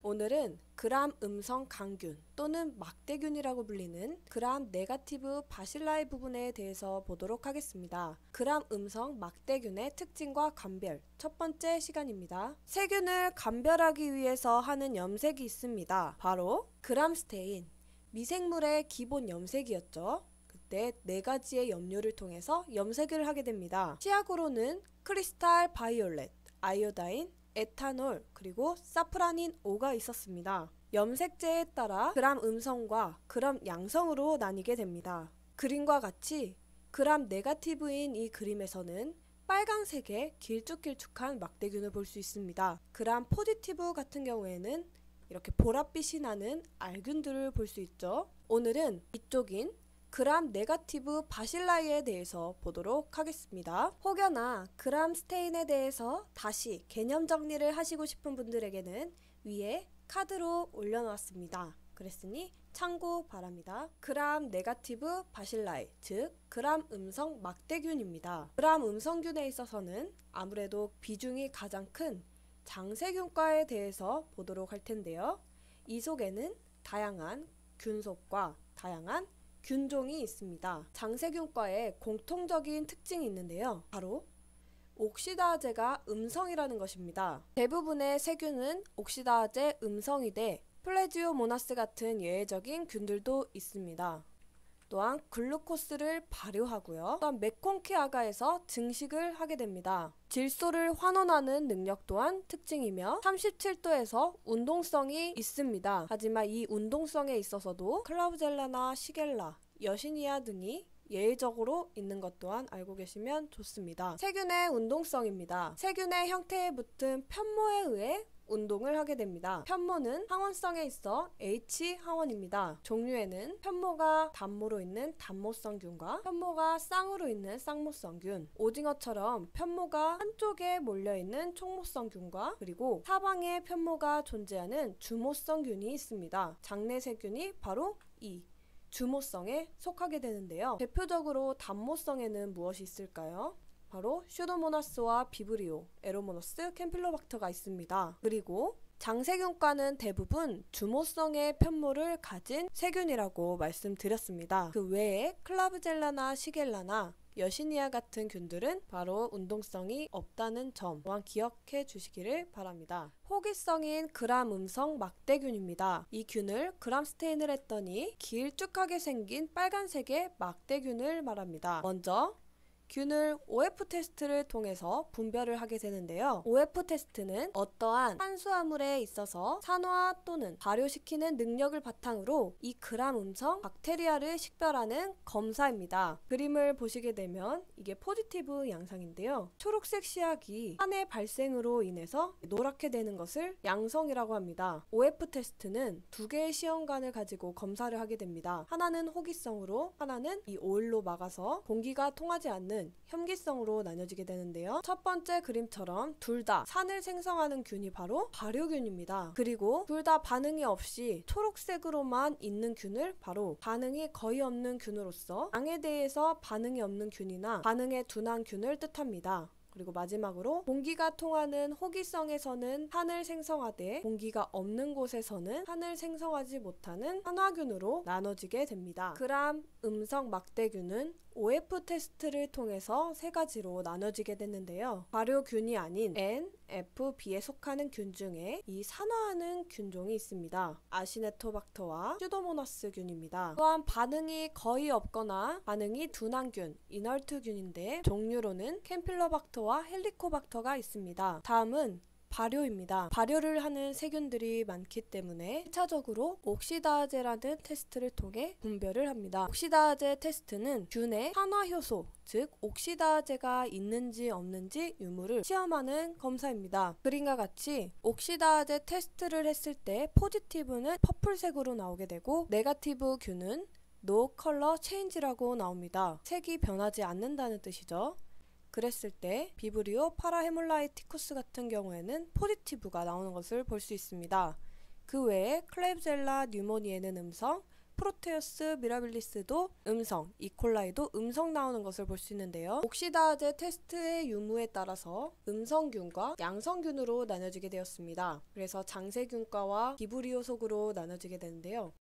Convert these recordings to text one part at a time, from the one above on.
오늘은 그람 음성 강균 또는 막대균이라고 불리는 그람 네거티브 바실라이 부분에 대해서 보도록 하겠습니다. 그람 음성 막대균의 특징과 감별, 첫 번째 시간입니다. 세균을 감별하기 위해서 하는 염색이 있습니다. 바로 그람 스테인, 미생물의 기본 염색이었죠. 그때 4가지의 염료를 통해서 염색을 하게 됩니다. 치약으로는 크리스탈 바이올렛, 아이오다인, 에탄올, 그리고 사프라닌 O가 있었습니다. 염색제에 따라 그람 음성과 그람 양성으로 나뉘게 됩니다. 그림과 같이 그람 네거티브인 이 그림에서는 빨강색의 길쭉길쭉한 막대균을 볼 수 있습니다. 그람 포지티브 같은 경우에는 이렇게 보랏빛이 나는 알균들을 볼 수 있죠. 오늘은 이쪽인 그람 네거티브 바실라이에 대해서 보도록 하겠습니다. 혹여나 그람 스테인에 대해서 다시 개념 정리를 하시고 싶은 분들에게는 위에 카드로 올려놓았습니다. 그랬으니 참고 바랍니다. 그람 네거티브 바실라이, 즉 그람 음성 막대균입니다. 그람 음성균에 있어서는 아무래도 비중이 가장 큰 장세균과에 대해서 보도록 할 텐데요. 이 속에는 다양한 균속과 다양한 균종이 있습니다. 장세균과의 공통적인 특징이 있는데요. 바로 옥시다제가 음성이라는 것입니다. 대부분의 세균은 옥시다제 음성이되 플래지오모나스 같은 예외적인 균들도 있습니다. 또한 글루코스를 발효하고요. 또한 메콩키아가에서 증식을 하게 됩니다. 질소를 환원하는 능력 또한 특징이며 37도에서 운동성이 있습니다. 하지만 이 운동성에 있어서도 클라우젤라나 시겔라, 여시니아 등이 예외적으로 있는 것 또한 알고 계시면 좋습니다. 세균의 운동성입니다. 세균의 형태에 붙은 편모에 의해 운동을 하게 됩니다. 편모는 항원성에 있어 H항원입니다. 종류에는 편모가 단모로 있는 단모성균과 편모가 쌍으로 있는 쌍모성균, 오징어처럼 편모가 한쪽에 몰려있는 촉모성균과 그리고 사방에 편모가 존재하는 주모성균이 있습니다. 장내세균이 바로 이 주모성에 속하게 되는데요. 대표적으로 단모성에는 무엇이 있을까요? 바로 슈도모나스와 비브리오, 에로모너스, 캠필로박터가 있습니다. 그리고 장세균과는 대부분 주모성의 편모를 가진 세균이라고 말씀드렸습니다. 그 외에 클라브젤라나 시겔라나 여시니아 같은 균들은 바로 운동성이 없다는 점 또한 기억해 주시기를 바랍니다. 호기성인 그람 음성 막대균입니다. 이 균을 그람 스테인을 했더니 길쭉하게 생긴 빨간색의 막대균을 말합니다. 먼저 균을 OF 테스트를 통해서 분별을 하게 되는데요. OF 테스트는 어떠한 탄수화물에 있어서 산화 또는 발효시키는 능력을 바탕으로 이 그람 음성 박테리아를 식별하는 검사입니다. 그림을 보시게 되면 이게 포지티브 양상인데요. 초록색 시약이 한의 발생으로 인해서 노랗게 되는 것을 양성이라고 합니다. OF 테스트는 2개의 시험관을 가지고 검사를 하게 됩니다. 하나는 호기성으로, 하나는 이 오일로 막아서 공기가 통하지 않는 혐기성으로 나뉘어지게 되는데요. 첫 번째 그림처럼 둘 다 산을 생성하는 균이 바로 발효균입니다. 그리고 둘 다 반응이 없이 초록색으로만 있는 균을 바로 반응이 거의 없는 균으로서 양에 대해서 반응이 없는 균이나 반응에 둔한 균을 뜻합니다. 그리고 마지막으로 공기가 통하는 호기성에서는 산을 생성하되 공기가 없는 곳에서는 산을 생성하지 못하는 산화균으로 나눠지게 됩니다. 그람 음성 막대균은 OF 테스트를 통해서 3가지로 나눠지게 됐는데요. 발효균이 아닌 N, F, B에 속하는 균 중에 이 산화하는 균종이 있습니다. 아시네토박터와 슈도모나스균입니다. 또한 반응이 거의 없거나 반응이 둔한 균, 이널트균인데 종류로는 캠필로박터와 헬리코박터가 있습니다. 다음은 발효입니다. 발효를 하는 세균들이 많기 때문에 1차적으로 옥시다제라는 테스트를 통해 분별을 합니다. 옥시다제 테스트는 균의 산화효소, 즉 옥시다제가 있는지 없는지 유무를 시험하는 검사입니다. 그림과 같이 옥시다제 테스트를 했을 때 포지티브는 퍼플색으로 나오게 되고 네거티브 균은 No Color Change라고 나옵니다. 색이 변하지 않는다는 뜻이죠. 그랬을 때 비브리오 파라헤몰라이티쿠스 같은 경우에는 포지티브가 나오는 것을 볼 수 있습니다. 그 외에 클랩젤라 뉴모니에는 음성, 프로테우스 미라빌리스도 음성, 이콜라이도 음성 나오는 것을 볼 수 있는데요. 옥시다제 테스트의 유무에 따라서 음성균과 양성균으로 나눠지게 되었습니다. 그래서 장세균과와 비브리오 속으로 나눠지게 되는데요.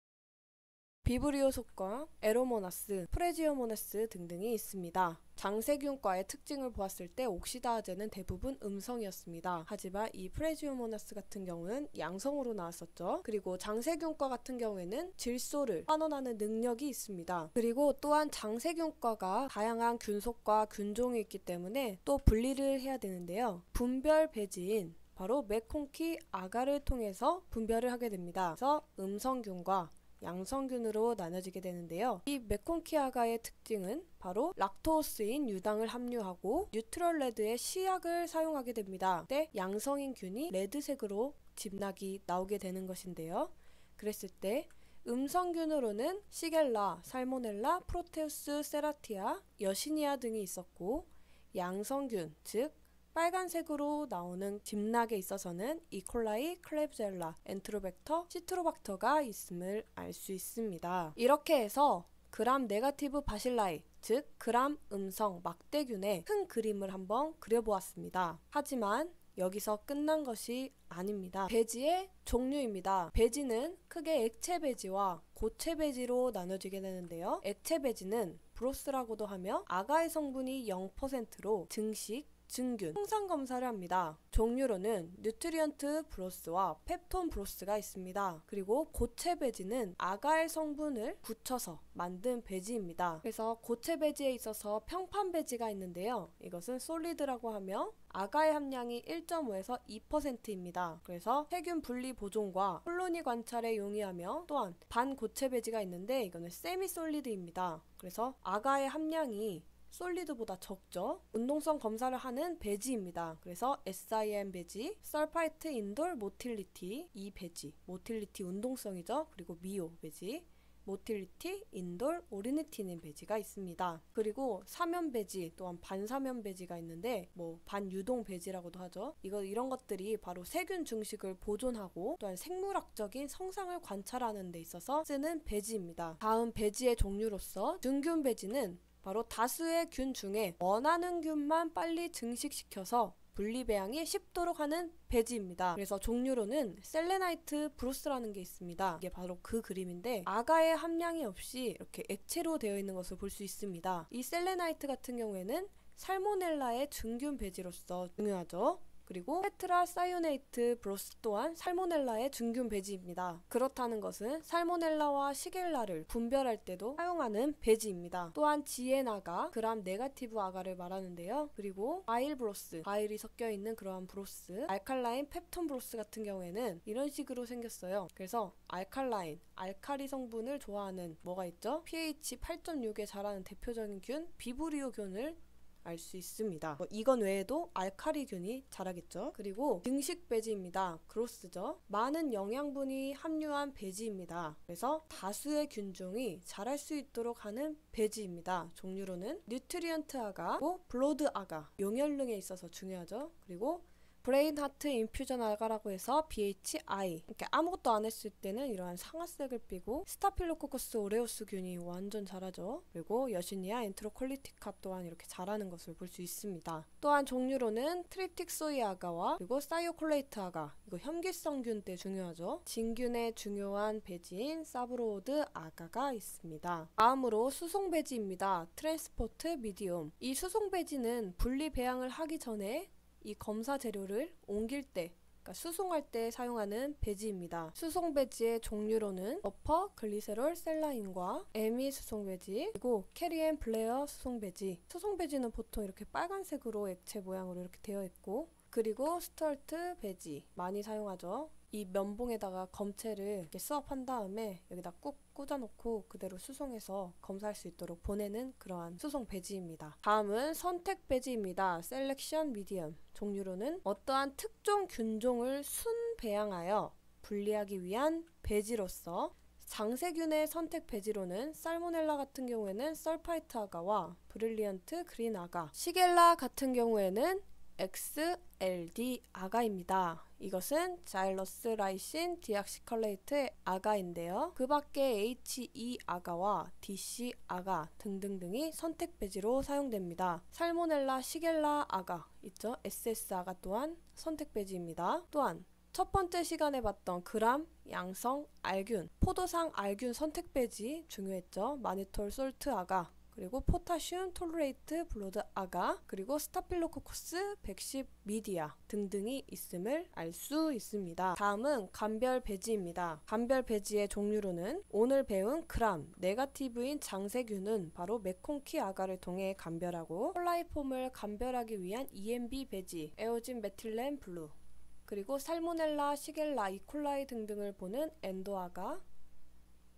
비브리오 속과 에로모나스, 프레지오모나스 등등이 있습니다. 장세균과의 특징을 보았을 때 옥시다제는 대부분 음성이었습니다. 하지만 이 프레지오모나스 같은 경우는 양성으로 나왔었죠. 그리고 장세균과 같은 경우에는 질소를 환원하는 능력이 있습니다. 그리고 또한 장세균과가 다양한 균속과 균종이 있기 때문에 또 분리를 해야 되는데요. 분별 배지인 바로 메콩키 아가를 통해서 분별을 하게 됩니다. 그래서 음성균과 양성균으로 나눠지게 되는데요. 이 메콩키아가의 특징은 바로 락토스인 유당을 함유하고 뉴트럴 레드의 시약을 사용하게 됩니다. 그때 양성인 균이 레드색으로 집락이 나오게 되는 것인데요. 그랬을 때 음성균으로는 시겔라, 살모넬라, 프로테우스, 세라티아, 여시니아 등이 있었고, 양성균, 즉 빨간색으로 나오는 집락에 있어서는 이콜라이, 클렙젤라, 엔트로벡터, 시트로박터가 있음을 알 수 있습니다. 이렇게 해서 그람 네거티브 바실라이, 즉 그람 음성 막대균의 큰 그림을 한번 그려보았습니다. 하지만 여기서 끝난 것이 아닙니다. 배지의 종류입니다. 배지는 크게 액체 배지와 고체 배지로 나눠지게 되는데요. 액체 배지는 브로스라고도 하며 아가의 성분이 0%로 증식, 증균, 홍상 검사를 합니다. 종류로는 뉴트리언트 브로스와 펩톤 브로스가 있습니다. 그리고 고체 배지는 아가의 성분을 굳혀서 만든 배지입니다. 그래서 고체 배지에 있어서 평판 배지가 있는데요. 이것은 솔리드라고 하며 아가의 함량이 1.5에서 2%입니다. 그래서 세균 분리 보존과 콜로니 관찰에 용이하며, 또한 반고체 배지가 있는데 이거는 세미 솔리드입니다. 그래서 아가의 함량이 솔리드보다 적죠. 운동성 검사를 하는 배지입니다. 그래서 SIM 배지, 설파이트 인돌 모틸리티 이 배지, 모틸리티 운동성이죠. 그리고 미오 배지, 모틸리티 인돌 오리니티닌 배지가 있습니다. 그리고 사면 배지, 또한 반사면 배지가 있는데 반유동 배지라고도 하죠. 이런 것들이 바로 세균 증식을 보존하고 또한 생물학적인 성상을 관찰하는 데 있어서 쓰는 배지입니다. 다음 배지의 종류로서 증균 배지는 바로 다수의 균 중에 원하는 균만 빨리 증식시켜서 분리배양이 쉽도록 하는 배지입니다. 그래서 종류로는 셀레나이트 브로스라는 게 있습니다. 이게 바로 그 그림인데 아가의 함량이 없이 이렇게 액체로 되어 있는 것을 볼 수 있습니다. 이 셀레나이트 같은 경우에는 살모넬라의 증균 배지로서 중요하죠. 그리고 테트라 사이오네이트 브로스 또한 살모넬라의 증균 배지입니다. 그렇다는 것은 살모넬라와 시겔라를 분별할 때도 사용하는 배지입니다. 또한 지에나가, 그람 네거티브 아가를 말하는데요. 그리고 과일 브로스, 과일이 섞여있는 그러한 브로스, 알칼라인 펩톤 브로스 같은 경우에는 이런 식으로 생겼어요. 그래서 알칼라인, 알칼리 성분을 좋아하는 뭐가 있죠? pH 8.6에 자라는 대표적인 균, 비브리오균을 알 수 있습니다. 이건 외에도 알카리균이 자라겠죠. 그리고 증식 배지입니다. 그로스죠. 많은 영양분이 함유한 배지입니다. 그래서 다수의 균종이 자랄 수 있도록 하는 배지입니다. 종류로는 뉴트리언트 아가, 블로드 아가, 용혈능에 있어서 중요하죠. 그리고 브레인 하트 인퓨전 아가라고 해서 BHI, 이렇게 아무것도 안 했을 때는 이러한 상아색을 띠고 스타필로코커스 오레오스 균이 완전 자라죠. 그리고 여시니아 엔트로콜리티카 또한 이렇게 자라는 것을 볼 수 있습니다. 또한 종류로는 트립틱소이 아가와 그리고 사이오콜레이트 아가, 이거 현기성균 때 중요하죠. 진균의 중요한 배지인 사브로오드 아가가 있습니다. 다음으로 수송 배지입니다. 트랜스포트 미디움. 이 수송 배지는 분리 배양을 하기 전에 이 검사 재료를 옮길 때, 그러니까 수송할 때 사용하는 배지입니다. 수송 배지의 종류로는 버퍼 글리세롤 셀라인과 에미 수송 배지, 그리고 캐리앤 블레어 수송 배지. 수송 배지는 보통 이렇게 빨간색으로 액체 모양으로 이렇게 되어 있고, 그리고 스털트 배지 많이 사용하죠. 이 면봉에다가 검체를 이렇게 수압한 다음에 여기다 꾹 꽂아놓고 그대로 수송해서 검사할 수 있도록 보내는 그러한 수송 배지입니다. 다음은 선택 배지입니다. 셀렉션 미디엄. 종류로는 어떠한 특정 균종을 순배양하여 분리하기 위한 배지로서 장세균의 선택 배지로는 살모넬라 같은 경우에는 설파이트 아가와 브릴리언트 그린 아가, 시겔라 같은 경우에는 XLD 아가입니다. 이것은 자일러스 라이신 디악시컬레이트 아가인데요. 그 밖에 HE 아가와 DC 아가 등등등이 선택 배지로 사용됩니다. 살모넬라 시겔라 아가 있죠? SS 아가 또한 선택 배지입니다. 또한 첫 번째 시간에 봤던 그람, 양성, 알균, 포도상 알균 선택 배지 중요했죠. 마니톨 솔트 아가, 그리고 포타슘 톨레이트 블로드 아가, 그리고 스타필로코커스 110 미디아 등등이 있음을 알 수 있습니다. 다음은 감별 배지입니다. 감별 배지의 종류로는 오늘 배운 그람, 네거티브인 장세균은 바로 메콩키 아가를 통해 감별하고 콜라이폼을 감별하기 위한 EMB 배지, 에오진 메틸렌 블루, 그리고 살모넬라, 시겔라, 이콜라이 등등을 보는 엔도아가,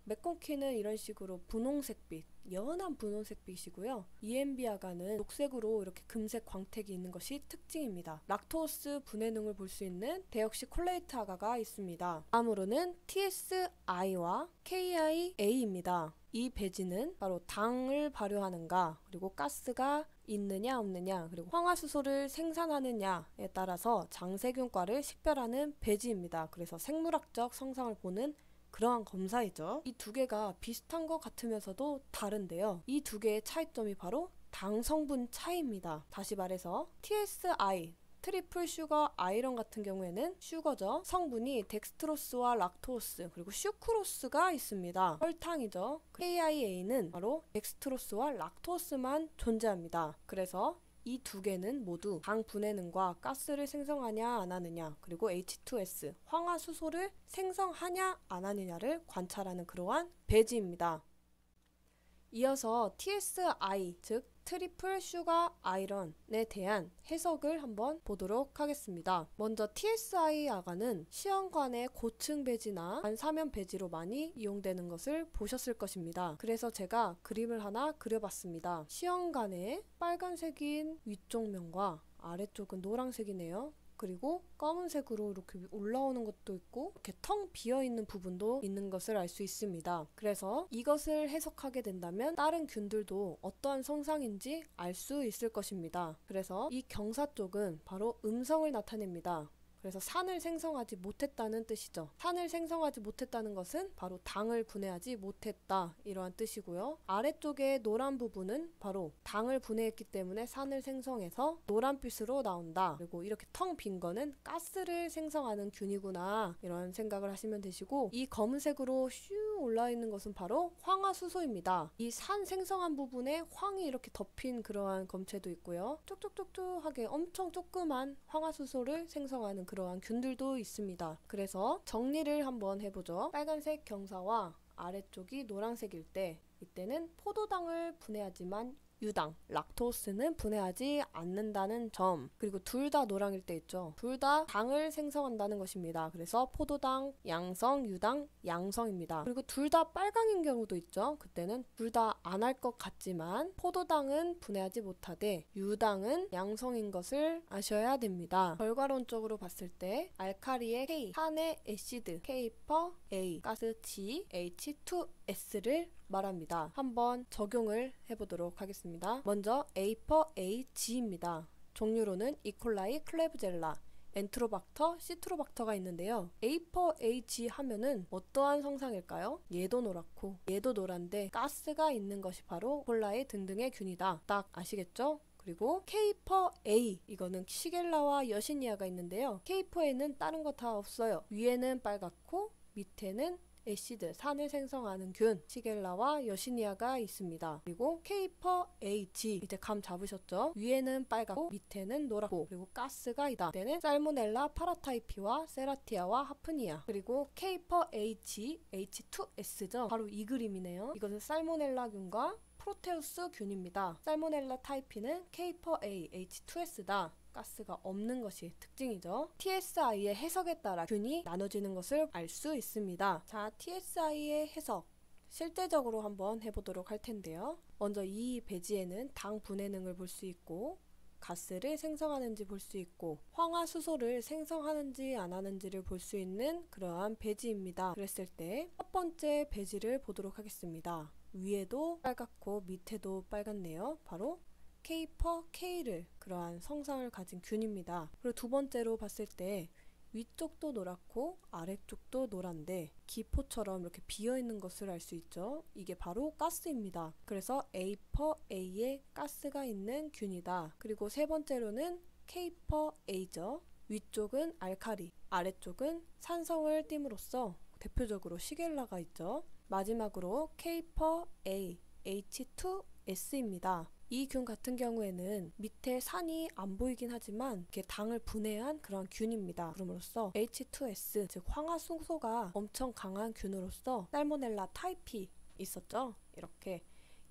메콩키는 이런 식으로 분홍색빛, 연한 분홍색빛이고요. EMB 아가는 녹색으로 이렇게 금색 광택이 있는 것이 특징입니다. 락토스 분해능을 볼 수 있는 데옥시 콜레이트 아가가 있습니다. 다음으로는 TSI와 KIA입니다. 이 배지는 바로 당을 발효하는가, 그리고 가스가 있느냐 없느냐, 그리고 황화수소를 생산하느냐에 따라서 장세균과를 식별하는 배지입니다. 그래서 생물학적 성상을 보는 그러한 검사이죠. 이 두 개가 비슷한 것 같으면서도 다른데요. 이 두 개의 차이점이 바로 당 성분 차이입니다. 다시 말해서 TSI, 트리플 슈거 아이런 같은 경우에는 슈거죠. 성분이 덱스트로스와 락토스, 그리고 슈크로스가 있습니다. 설탕이죠. KIA는 바로 덱스트로스와 락토스만 존재합니다. 그래서 이 두 개는 모두 당 분해능과 가스를 생성하냐 안 하느냐, 그리고 H2S, 황화수소를 생성하냐 안 하느냐를 관찰하는 그러한 배지입니다. 이어서 TSI, 즉 트리플 슈가 아이런에 대한 해석을 한번 보도록 하겠습니다. 먼저 TSI 아가는 시험관의 고층 배지나 반사면 배지로 많이 이용되는 것을 보셨을 것입니다. 그래서 제가 그림을 하나 그려봤습니다. 시험관에 빨간색인 위쪽 면과 아래쪽은 노란색이네요. 그리고 검은색으로 이렇게 올라오는 것도 있고 이렇게 텅 비어있는 부분도 있는 것을 알 수 있습니다. 그래서 이것을 해석하게 된다면 다른 균들도 어떠한 성상인지 알 수 있을 것입니다. 그래서 이 경사 쪽은 바로 음성을 나타냅니다. 그래서 산을 생성하지 못했다는 뜻이죠. 산을 생성하지 못했다는 것은 바로 당을 분해하지 못했다, 이러한 뜻이고요. 아래쪽에 노란 부분은 바로 당을 분해했기 때문에 산을 생성해서 노란빛으로 나온다. 그리고 이렇게 텅 빈 거는 가스를 생성하는 균이구나, 이런 생각을 하시면 되시고, 이 검은색으로 슈 올라있는 것은 바로 황화수소입니다. 이 산 생성한 부분에 황이 이렇게 덮인 그러한 검체도 있고요. 뚝뚝뚝뚝하게 엄청 조그만 황화수소를 생성하는 그러한 균들도 있습니다. 그래서 정리를 한번 해보죠. 빨간색 경사와 아래쪽이 노란색일 때, 이때는 포도당을 분해하지만 유당, 락토스는 분해하지 않는다는 점, 그리고 둘 다 노랑일 때 있죠. 둘 다 당을 생성한다는 것입니다. 그래서 포도당, 양성, 유당, 양성입니다. 그리고 둘 다 빨강인 경우도 있죠. 그때는 둘 다 안 할 것 같지만 포도당은 분해하지 못하되 유당은 양성인 것을 아셔야 됩니다. 결과론적으로 봤을 때 알카리의 K, 산의 애시드, K-퍼 A, 가스 G, H2S를 말합니다. 한번 적용을 해보도록 하겠습니다. 먼저 A-G입니다. 종류로는 이콜라이, 클레브젤라, 엔트로박터, 시트로박터가 있는데요. A-G 하면은 어떠한 성상일까요? 얘도 노랗고 얘도 노란데 가스가 있는 것이 바로 콜라이 등등의 균이다. 딱 아시겠죠? 그리고 K-A, 이거는 시겔라와 여시니아가 있는데요. K-A는 다른 거 다 없어요. 위에는 빨갛고 밑에는 애시드, 산을 생성하는 균, 시겔라와 여시니아가 있습니다. 그리고 K-G, 이제 감 잡으셨죠? 위에는 빨갛고 밑에는 노랗고 그리고 가스가 있다. 이때는 살모넬라, 파라타이피와 세라티아와 하프니아. 그리고 K-G, H2S죠? 바로 이 그림이네요. 이것은 살모넬라균과 프로테우스 균입니다. 살모넬라 타이피는 K-A, H2S다. 가스가 없는 것이 특징이죠. TSI의 해석에 따라 균이 나눠지는 것을 알 수 있습니다. 자, TSI의 해석 실제적으로 한번 해보도록 할 텐데요. 먼저 이 배지에는 당 분해능을 볼 수 있고 가스를 생성하는지 볼 수 있고 황화수소를 생성하는지 안 하는지를 볼 수 있는 그러한 배지입니다. 그랬을 때 첫 번째 배지를 보도록 하겠습니다. 위에도 빨갛고 밑에도 빨갛네요. 바로 K-퍼 K를 그러한 성상을 가진 균입니다. 그리고 두 번째로 봤을 때 위쪽도 노랗고 아래쪽도 노란데 기포처럼 이렇게 비어있는 것을 알 수 있죠. 이게 바로 가스입니다. 그래서 A 퍼 A에 가스가 있는 균이다. 그리고 세 번째로는 K 퍼 A죠. 위쪽은 알칼리, 아래쪽은 산성을 띠므로써 대표적으로 시겔라가 있죠. 마지막으로 K 퍼 A, H2S입니다. 이 균 같은 경우에는 밑에 산이 안 보이긴 하지만 이렇게 당을 분해한 그런 균입니다. 그럼으로써 H2S, 즉 황화수소가 엄청 강한 균으로서 살모넬라 타이피 있었죠? 이렇게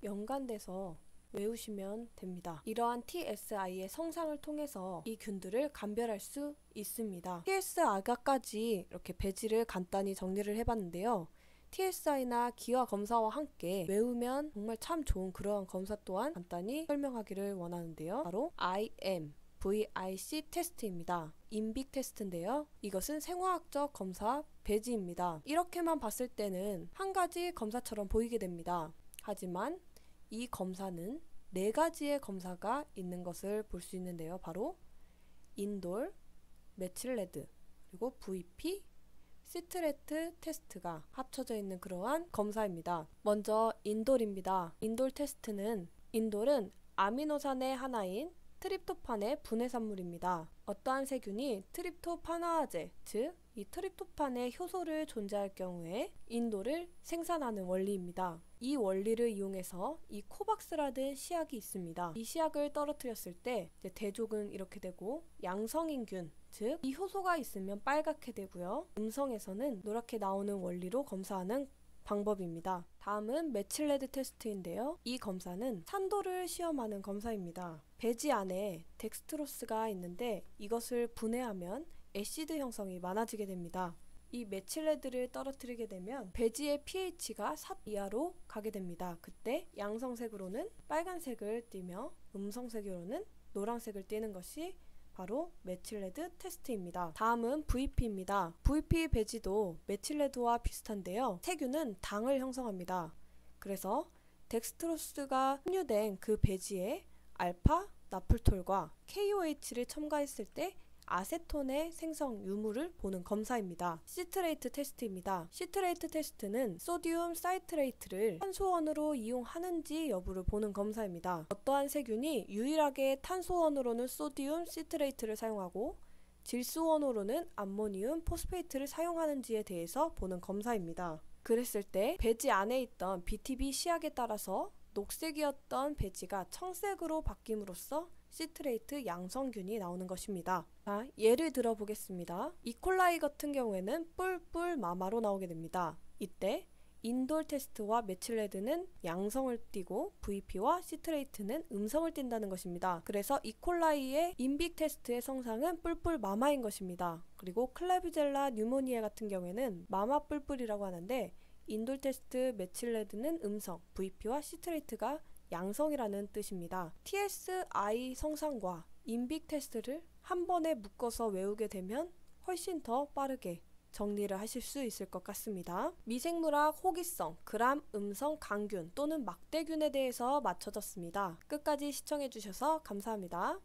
연관돼서 외우시면 됩니다. 이러한 TSI의 성상을 통해서 이 균들을 감별할 수 있습니다. TSI가까지 이렇게 배지를 간단히 정리를 해봤는데요. TSI나 기화 검사와 함께 외우면 정말 참 좋은 그러한 검사 또한 간단히 설명하기를 원하는데요. 바로 IMVIC 테스트입니다. 인빅 테스트인데요. 이것은 생화학적 검사 배지입니다. 이렇게만 봤을 때는 한 가지 검사처럼 보이게 됩니다. 하지만 이 검사는 4가지의 검사가 있는 것을 볼 수 있는데요. 바로 인돌, 메칠레드, 그리고 VP, 시트레트 테스트가 합쳐져 있는 그러한 검사입니다. 먼저 인돌입니다. 인돌 테스트는 인돌은 아미노산의 하나인 트립토판의 분해산물입니다. 어떠한 세균이 트립토파나아제, 즉 이 트립토판의 효소를 존재할 경우에 인돌을 생산하는 원리입니다. 이 원리를 이용해서 이 코박스라는 시약이 있습니다. 이 시약을 떨어뜨렸을 때 이제 대족은 이렇게 되고 양성인균, 즉 이 효소가 있으면 빨갛게 되고요. 음성에서는 노랗게 나오는 원리로 검사하는 방법입니다. 다음은 메칠레드 테스트인데요. 이 검사는 산도를 시험하는 검사입니다. 배지 안에 덱스트로스가 있는데 이것을 분해하면 애시드 형성이 많아지게 됩니다. 이 메칠레드를 떨어뜨리게 되면 배지의 pH가 4 이하로 가게 됩니다. 그때 양성색으로는 빨간색을 띠며 음성색으로는 노란색을 띠는 것이 바로 메칠레드 테스트입니다. 다음은 VP입니다. VP 배지도 메칠레드와 비슷한데요. 세균은 당을 형성합니다. 그래서 덱스트로스가 함유된 그 배지에 알파 나풀톨과 KOH를 첨가했을 때 아세톤의 생성 유무를 보는 검사입니다. 시트레이트 테스트입니다. 시트레이트 테스트는 소디움 사이트레이트를 탄소원으로 이용하는지 여부를 보는 검사입니다. 어떠한 세균이 유일하게 탄소원으로는 소디움 시트레이트를 사용하고 질소원으로는 암모니움 포스페이트를 사용하는지에 대해서 보는 검사입니다. 그랬을 때 배지 안에 있던 BTB 시약에 따라서 녹색이었던 배지가 청색으로 바뀜으로써 시트레이트 양성균이 나오는 것입니다. 자, 예를 들어 보겠습니다. 이콜라이 같은 경우에는 뿔뿔 마마로 나오게 됩니다. 이때 인돌 테스트와 메칠레드는 양성을 띠고 VP와 시트레이트는 음성을 띈다는 것입니다. 그래서 이콜라이의 인빅 테스트의 성상은 뿔뿔 마마인 것입니다. 그리고 클레비젤라 뉴모니아 같은 경우에는 마마 뿔뿔이라고 하는데 인돌 테스트 메칠레드는 음성, VP와 시트레이트가 양성이라는 뜻입니다. TSI 성상과 인빅 테스트를 한 번에 묶어서 외우게 되면 훨씬 더 빠르게 정리를 하실 수 있을 것 같습니다. 미생물학 호기성, 그람 음성 강균 또는 막대균에 대해서 맞춰졌습니다. 끝까지 시청해주셔서 감사합니다.